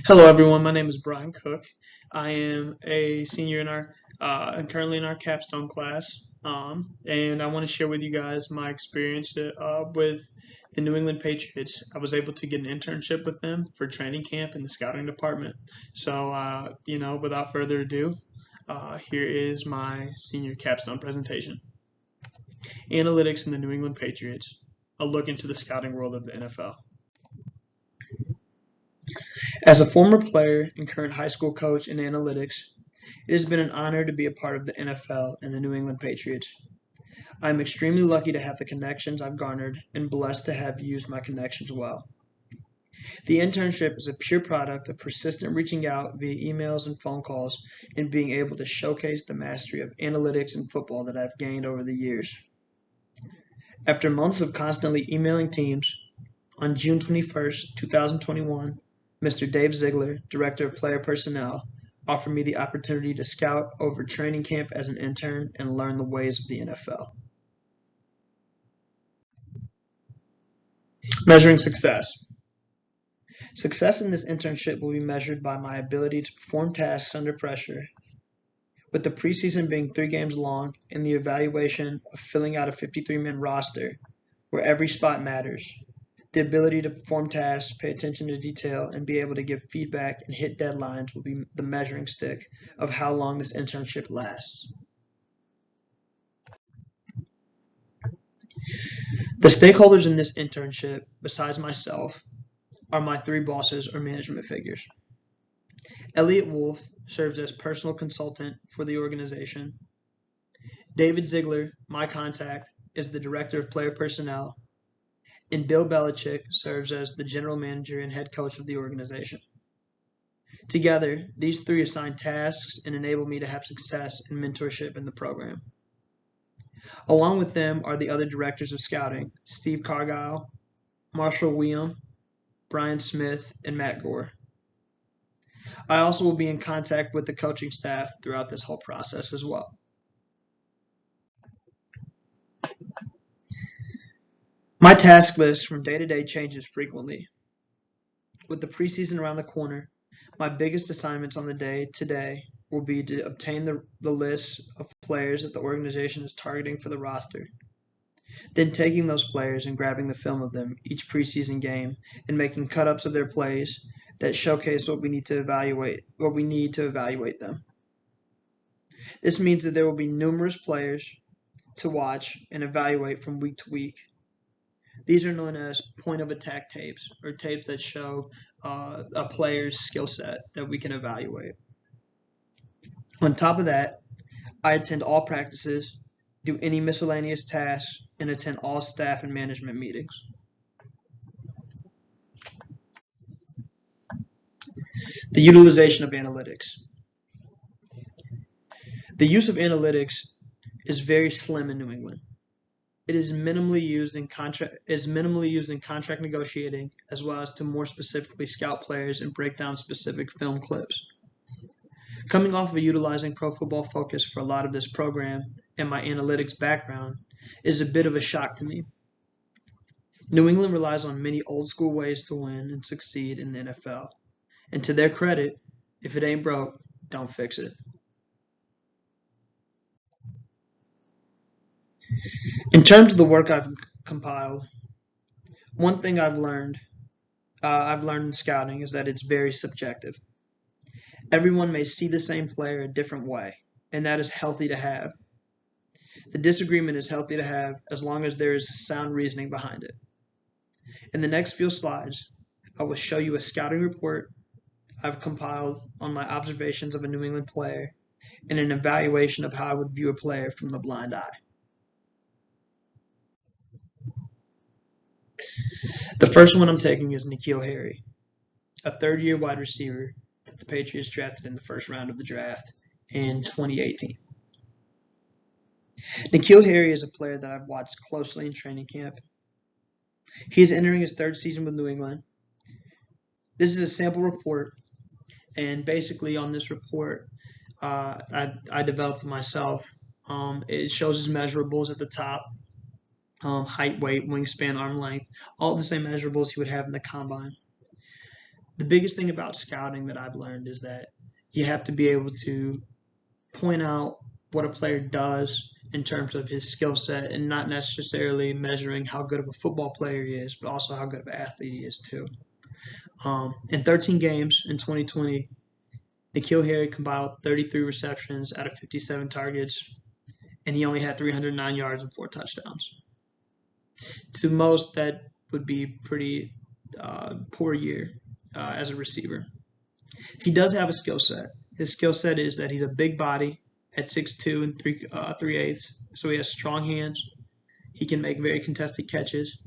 Hello, everyone. My name is Brian Cook. I am a senior in our and currently in our capstone class, and I want to share with you guys my experience with the New England Patriots. I was able to get an internship with them for training camp in the scouting department. So, without further ado, here is my senior capstone presentation: Analytics in the New England Patriots: A look into the scouting world of the NFL. As a former player and current high school coach in analytics, it has been an honor to be a part of the NFL and the New England Patriots. I am extremely lucky to have the connections I've garnered and blessed to have used my connections well. The internship is a pure product of persistent reaching out via emails and phone calls and being able to showcase the mastery of analytics and football that I've gained over the years. After months of constantly emailing teams, on June 21st, 2021, Mr. Dave Ziegler, Director of Player Personnel, offered me the opportunity to scout over training camp as an intern and learn the ways of the NFL. Measuring success. Success in this internship will be measured by my ability to perform tasks under pressure, with the preseason being 3 games long and the evaluation of filling out a 53-man roster where every spot matters. The ability to perform tasks, pay attention to detail, and be able to give feedback and hit deadlines will be the measuring stick of how long this internship lasts. The stakeholders in this internship, besides myself, are my 3 bosses or management figures. Elliot Wolf serves as personal consultant for the organization. David Ziegler, my contact, is the Director of Player Personnel. And Bill Belichick serves as the general manager and head coach of the organization. Together, these 3 assign tasks and enable me to have success and mentorship in the program. Along with them are the other directors of scouting: Steve Cargile, Marshall William, Brian Smith, and Matt Gore. I also will be in contact with the coaching staff throughout this whole process as well. My task list from day to day changes frequently. With the preseason around the corner, my biggest assignments on the day today will be to obtain the list of players that the organization is targeting for the roster. Then taking those players and grabbing the film of them each preseason game and making cut-ups of their plays that showcase what we need to evaluate them. This means that there will be numerous players to watch and evaluate from week to week. These are known as point of attack tapes, or tapes that show a player's skill set that we can evaluate. On top of that, I attend all practices, do any miscellaneous tasks, and attend all staff and management meetings. The utilization of analytics. The use of analytics is very slim in New England. It is minimally used in contract negotiating, as well as to more specifically scout players and break down specific film clips. Coming off of utilizing Pro Football Focus for a lot of this program and my analytics background is a bit of a shock to me. New England relies on many old school ways to win and succeed in the NFL. And to their credit, if it ain't broke, don't fix it. In terms of the work I've compiled, one thing I've learned in scouting is that it's very subjective. Everyone may see the same player a different way, and that is healthy to have. The disagreement is healthy to have as long as there is sound reasoning behind it. In the next few slides, I will show you a scouting report I've compiled on my observations of a New England player and an evaluation of how I would view a player from the blind eye. The first one I'm taking is N'Keal Harry, a third-year wide receiver that the Patriots drafted in the first round of the draft in 2018. N'Keal Harry is a player that I've watched closely in training camp. He's entering his 3rd season with New England. This is a sample report, and basically on this report, I developed myself. It shows his measurables at the top. Height, weight, wingspan, arm length, all the same measurables he would have in the combine. The biggest thing about scouting that I've learned is that you have to be able to point out what a player does in terms of his skill set and not necessarily measuring how good of a football player he is, but also how good of an athlete he is too. In 13 games in 2020, N'Keal Harry compiled 33 receptions out of 57 targets, and he only had 309 yards and 4 touchdowns. To most, that would be pretty poor year as a receiver. He does have a skill set. His skill set is that he's a big body at 6'2 and 3/8, so he has strong hands. He can make very contested catches.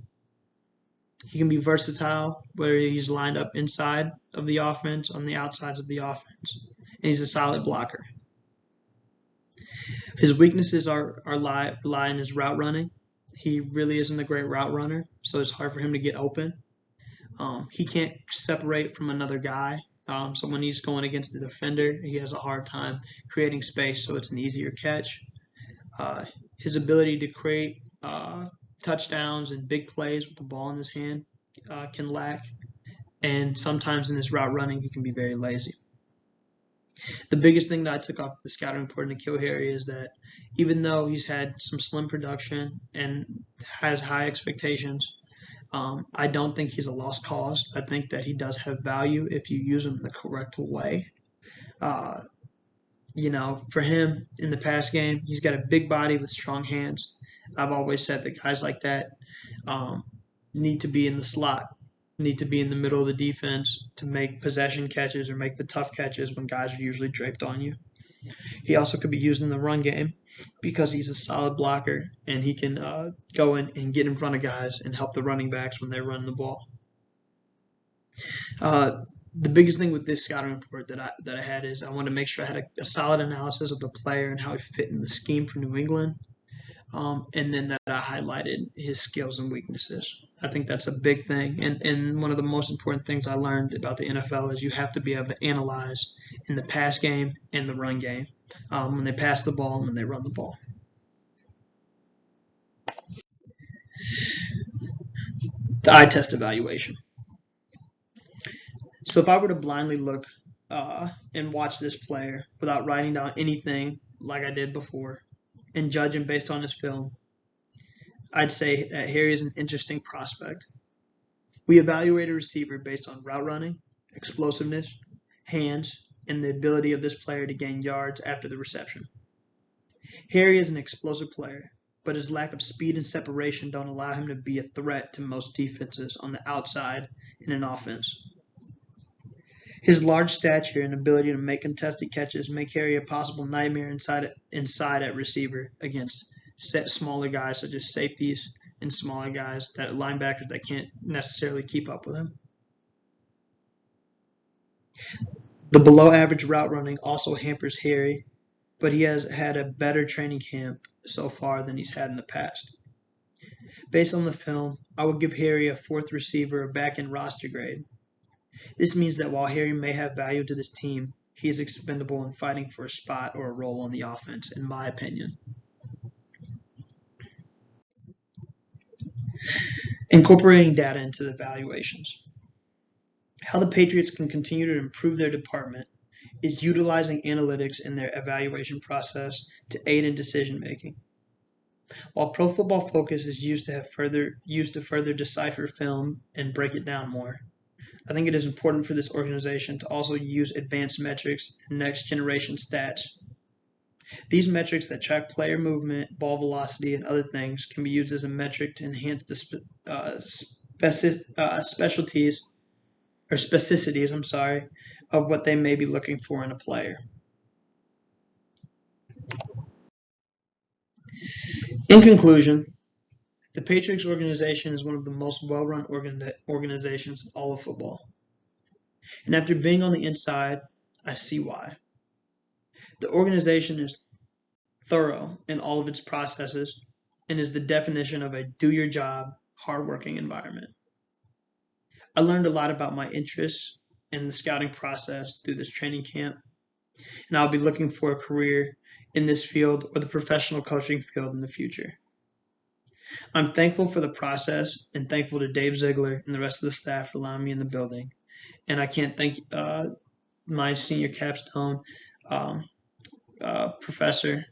He can be versatile, where he's lined up inside of the offense, on the outsides of the offense, and he's a solid blocker. His weaknesses lie in his route running. He really isn't a great route runner, so it's hard for him to get open. He can't separate from another guy, so when he's going against the defender, he has a hard time creating space, so it's an easier catch. His ability to create touchdowns and big plays with the ball in his hand can lack, and sometimes in his route running, he can be very lazy. The biggest thing that I took off the scouting report in N'Keal Harry is that even though he's had some slim production and has high expectations, I don't think he's a lost cause. I think that he does have value if you use him the correct way. For him in the pass game, he's got a big body with strong hands. I've always said that guys like that need to be in the slot, need to be in the middle of the defense to make possession catches or make the tough catches when guys are usually draped on you. He also could be used in the run game because he's a solid blocker and he can go in and get in front of guys and help the running backs when they run the ball. The biggest thing with this scouting report that I had is I wanted to make sure I had a solid analysis of the player and how he fit in the scheme for New England, and then that I highlighted his skills and weaknesses. I think that's a big thing, and one of the most important things I learned about the NFL is you have to be able to analyze in the pass game and the run game, when they pass the ball and when they run the ball. The eye test evaluation. So if I were to blindly look and watch this player without writing down anything like I did before and judge him based on his film, I'd say that Harry is an interesting prospect. We evaluate a receiver based on route running, explosiveness, hands, and the ability of this player to gain yards after the reception. Harry is an explosive player, but his lack of speed and separation don't allow him to be a threat to most defenses on the outside in an offense. His large stature and ability to make contested catches make Harry a possible nightmare inside at receiver against smaller guys such as safeties and smaller guys, that linebackers that can't necessarily keep up with him. The below average route running also hampers Harry, but he has had a better training camp so far than he's had in the past. Based on the film, I would give Harry a 4th receiver back-end roster grade. This means that while Harry may have value to this team, he is expendable in fighting for a spot or a role on the offense, in my opinion. Incorporating data into the evaluations. How the Patriots can continue to improve their department is utilizing analytics in their evaluation process to aid in decision making. While Pro Football Focus is used to further decipher film and break it down more, I think it is important for this organization to also use advanced metrics and next generation stats. These metrics that track player movement, ball velocity, and other things can be used as a metric to enhance the specificities of what they may be looking for in a player. In conclusion, the Patriots organization is one of the most well-run organizations in all of football. And after being on the inside, I see why. The organization is thorough in all of its processes and is the definition of a do-your-job, hard-working environment. I learned a lot about my interests in the scouting process through this training camp, and I'll be looking for a career in this field or the professional coaching field in the future. I'm thankful for the process and thankful to Dave Ziegler and the rest of the staff for allowing me in the building And I can't thank my senior capstone professor,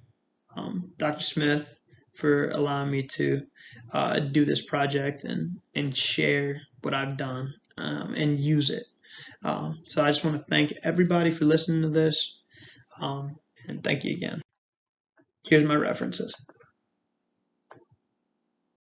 Dr. Smith, for allowing me to do this project and share what I've done and use it. So I just want to thank everybody for listening to this, and thank you again. Here's my references.